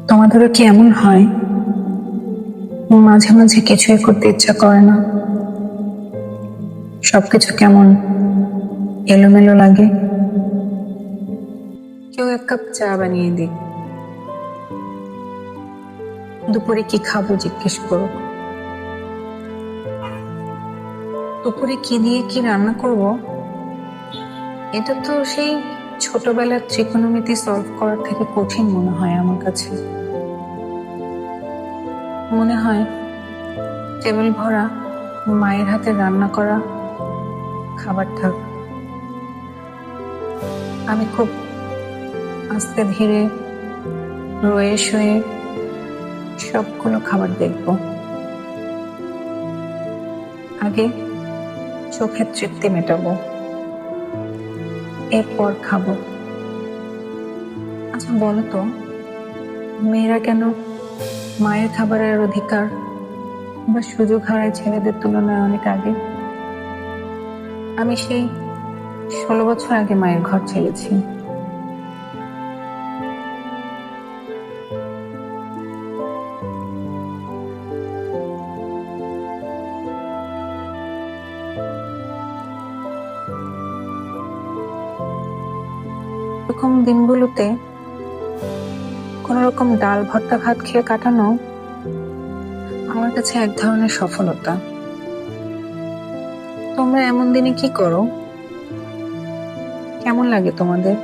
তোমাদেরও কি এমন হয়? মাঝে মাঝে কিছুই করতে ইচ্ছা করে না, সবকিছু কেমন এলোমেলো লাগে। কেউ এক কাপ চা বানিয়ে দিক, দুপুরে কি খাবো জিজ্ঞেস করো, দুপুরে কি দিয়ে কি রান্না করব, এটা তো সেই ছোটবেলার ত্রিকোণমিতি সলভ করার থেকে কঠিন মনে হয় আমার কাছে। মনে হয় টেবিল ভরা মায়ের হাতে রান্না করা খাবার থাক, আমি খুব আস্তে ধীরে রয়ে শুয়ে সবগুলো খাবার দেখব। আগে চোখের তৃপ্তি মেটাবো, এরপর খাবো। আচ্ছা বলো তো, মেয়েরা কেন মায়ের খাবারের অধিকার বা সুযোগ হারায় ছেলেদের তুলনায় অনেক আগে? আমি সেই 16 বছর আগে মায়ের ঘর ছেড়েছি। এরকম দিনগুলোতে কোন রকম ডাল ভর্তা ভাত খেয়ে কাটানো আমার কাছে এক ধরনের সফলতা। তোমরা এমন দিনে কি করো? কেমন লাগে তোমাদের?